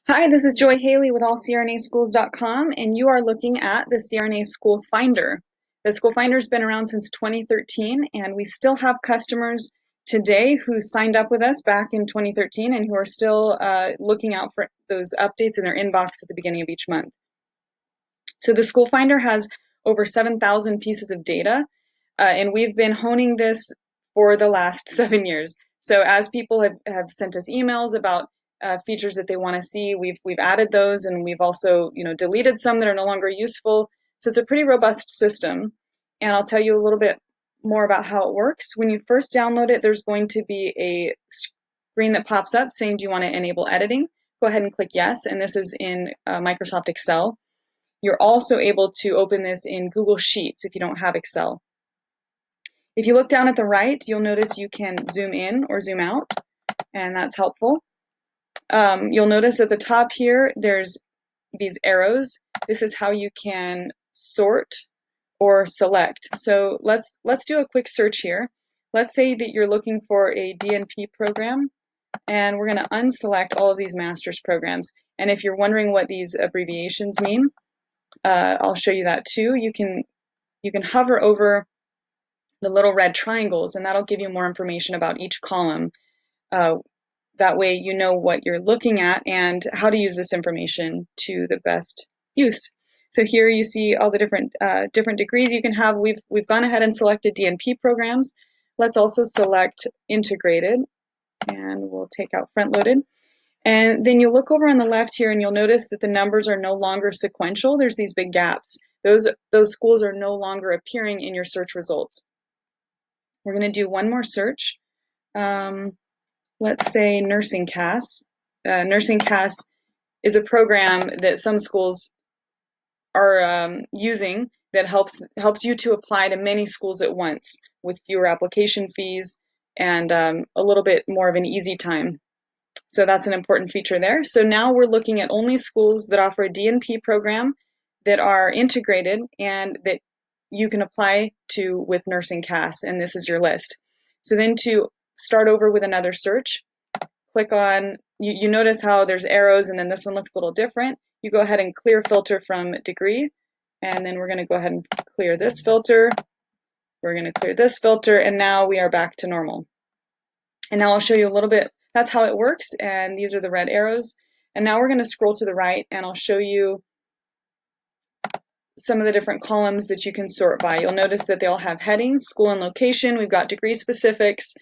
Hi, this is Joy Haley with allcrnaschools.com, and you are looking at the CRNA School Finder. The School Finder has been around since 2013, and we still have customers today who signed up with us back in 2013 and who are still looking out for those updates in their inbox at the beginning of each month. So the School Finder has over 7,000 pieces of data, and we've been honing this for the last 7 years. So as people have sent us emails about features that they want to see, we've added those, and we've also deleted some that are no longer useful. So it's a pretty robust system, and I'll tell you a little bit more about how it works. When you first download it, there's going to be a screen that pops up saying, do you want to enable editing? Go ahead and click yes, and this is in Microsoft Excel. You're also able to open this in Google Sheets if you don't have Excel. If you look down at the right, you'll notice you can zoom in or zoom out, and that's helpful. You'll notice at the top here, there's these arrows. This is how you can sort or select. So let's do a quick search here. Let's say that you're looking for a DNP program, and we're going to unselect all of these master's programs. And if you're wondering what these abbreviations mean, I'll show you that too. You can hover over the little red triangles, and that'll give you more information about each column. Uh, that way you know what you're looking at and how to use this information to the best use. So here you see all the different degrees you can have. We've gone ahead and selected DNP programs. Let's also select integrated, and we'll take out front loaded. And then you look over on the left here and you'll notice that the numbers are no longer sequential. There's these big gaps. Those schools are no longer appearing in your search results. We're going to do one more search. Let's say Nursing CAS. Nursing CAS is a program that some schools are using that helps you to apply to many schools at once with fewer application fees and a little bit more of an easy time. So that's an important feature there. So now we're looking at only schools that offer a DNP program that are integrated and that you can apply to with Nursing CAS, and this is your list. So then to start over with another search, click on, you notice how there's arrows and then this one looks a little different. You go ahead and clear filter from degree, and then we're going to go ahead and clear this filter. We're going to clear this filter, and now we are back to normal. And now I'll show you a little bit, that's how it works, and these are the red arrows. And now we're going to scroll to the right, and I'll show you some of the different columns that you can sort by. You'll notice that they all have headings, school and location. We've got degree specifics.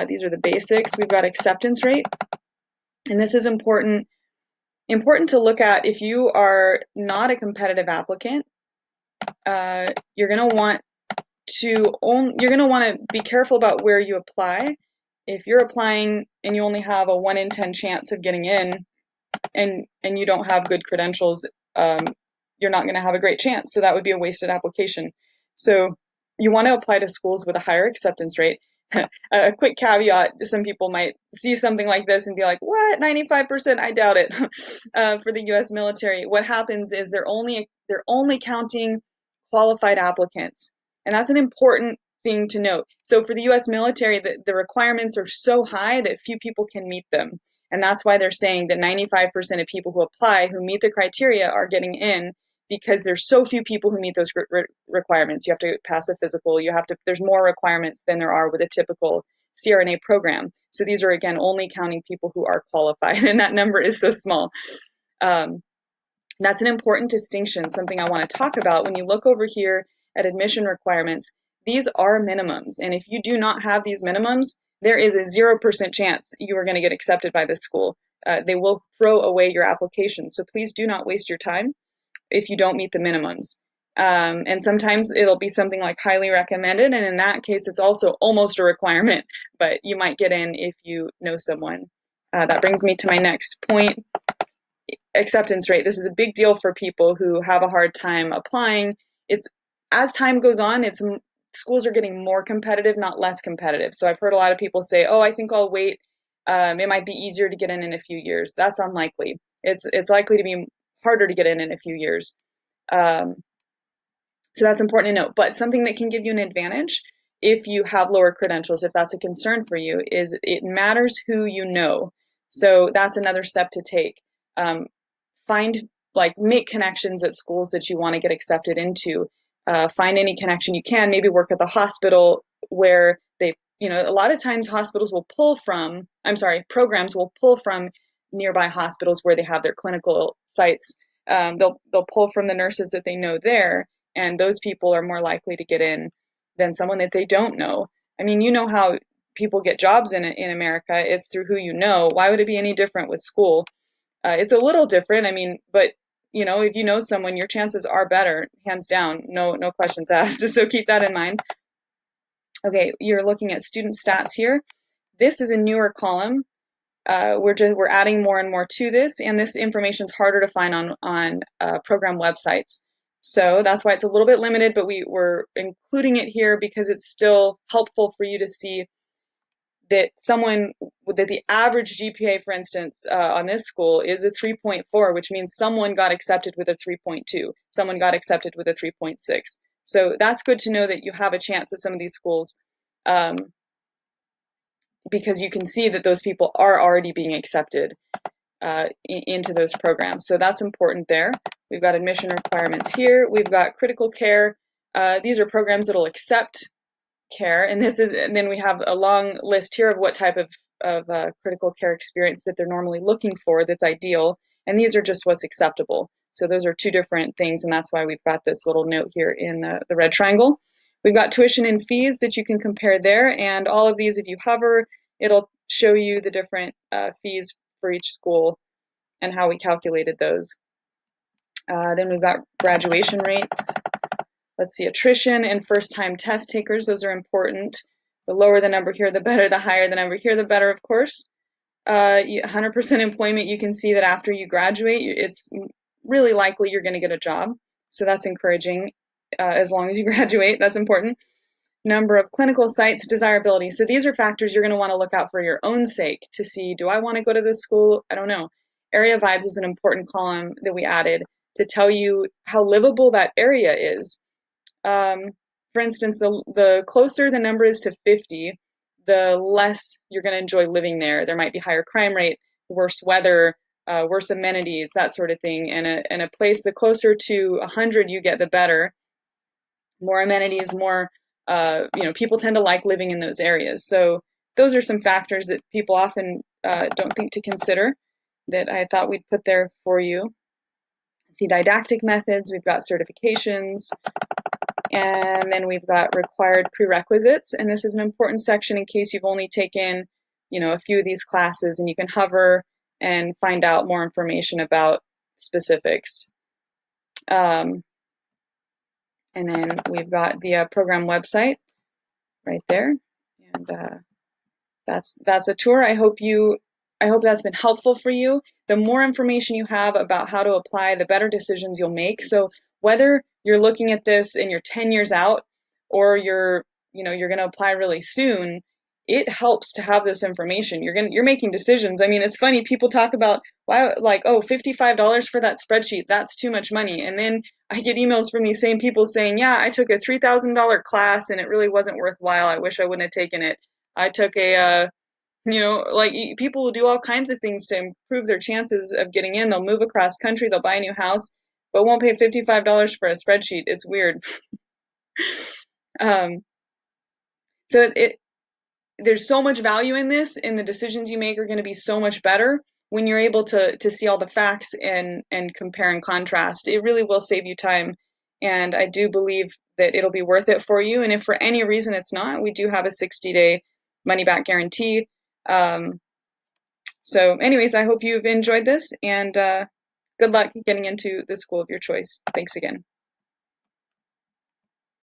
These are the basics. We've got acceptance rate. And this is important to look at if you are not a competitive applicant. You're going to want to be careful about where you apply. If you're applying and you only have a 1 in 10 chance of getting in and you don't have good credentials, you're not going to have a great chance. So that would be a wasted application. So you want to apply to schools with a higher acceptance rate. A quick caveat, some people might see something like this and be like, what, 95%? I doubt it. For the U.S. military, what happens is they're only counting qualified applicants. And that's an important thing to note. So for the U.S. military, the requirements are so high that few people can meet them. And that's why they're saying that 95% of people who apply, who meet the criteria, are getting in, because there's so few people who meet those requirements. You have to pass a physical. There's more requirements than there are with a typical CRNA program. So these are, again, only counting people who are qualified, and that number is so small. That's an important distinction, something I want to talk about. When you look over here at admission requirements, these are minimums. And if you do not have these minimums, there is a 0% chance you are going to get accepted by this school. They will throw away your application. So please do not waste your time if you don't meet the minimums. And sometimes it'll be something like highly recommended. And in that case, it's also almost a requirement, but you might get in if you know someone. That brings me to my next point. Acceptance rate. This is a big deal for people who have a hard time applying. It's as time goes on, schools are getting more competitive, not less competitive. So I've heard a lot of people say, "Oh, I think I'll wait. It might be easier to get in a few years." That's unlikely. It's likely to be harder to get in a few years. So that's important to note. But something that can give you an advantage if you have lower credentials, if that's a concern for you, is it matters who you know. So that's another step to take. make connections at schools that you want to get accepted into. Find any connection you can. Maybe work at the hospital where a lot of times programs will pull from nearby hospitals where they have their clinical sites. They'll pull from the nurses that they know there, and those people are more likely to get in than someone that they don't know. I mean, you know how people get jobs in America. It's through who you know. Why would it be any different with school? It's a little different. I mean, but if you know someone, your chances are better, hands down. No questions asked. So keep that in mind. Okay, you're looking at student stats here. This is a newer column. We're adding more and more to this, and this information is harder to find on program websites. So that's why it's a little bit limited, but we're including it here because it's still helpful for you to see that the average GPA, for instance, on this school is a 3.4, which means someone got accepted with a 3.2, someone got accepted with a 3.6. So that's good to know that you have a chance at some of these schools, because you can see that those people are already being accepted into those programs. So that's important there. We've got admission requirements here. We've got critical care. These are programs that'll accept care, and then we have a long list here of what type of critical care experience that they're normally looking for that's ideal, and these are just what's acceptable. So those are two different things, and that's why we've got this little note here in the red triangle. We've got tuition and fees that you can compare there, and all of these, if you hover, it'll show you the different fees for each school and how we calculated those. Then we've got graduation rates. Let's see, attrition and first-time test takers, those are important. The lower the number here, the better. The higher the number here, the better, of course. 100% employment, you can see that after you graduate, it's really likely you're going to get a job. So that's encouraging. As long as you graduate, that's important. Number of clinical sites, desirability. So these are factors you're going to want to look out for your own sake to see, do I want to go to this school? I don't know. Area vibes is an important column that we added to tell you how livable that area is. For instance, the closer the number is to 50, the less you're going to enjoy living there. There might be higher crime rate, worse weather, worse amenities, that sort of thing. And a place, the closer to 100 you get, the better. More amenities, more, people tend to like living in those areas. So those are some factors that people often don't think to consider that I thought we'd put there for you. See didactic methods, we've got certifications, and then we've got required prerequisites, and this is an important section in case you've only taken, a few of these classes, and you can hover and find out more information about specifics. And then we've got the program website right there, and that's a tour. I hope that's been helpful for you. The more information you have about how to apply, the better decisions you'll make. So whether you're looking at this and you're 10 years out, or you're going to apply really soon, it helps to have this information. You're making decisions. I mean, it's funny, people talk about why, like, oh, $55 for that spreadsheet, that's too much money. And then I get emails from these same people saying, yeah, I took a $3,000 class and it really wasn't worthwhile. I wish I wouldn't have taken it. I took people will do all kinds of things to improve their chances of getting in. They'll move across country, they'll buy a new house, but won't pay $55 for a spreadsheet. It's weird. So there's so much value in this, and the decisions you make are going to be so much better when you're able to see all the facts and compare and contrast. It really will save you time, and I do believe that it'll be worth it for you. And if for any reason it's not, we do have a 60-day money-back guarantee. So anyways, I hope you've enjoyed this, and good luck getting into the school of your choice. Thanks again.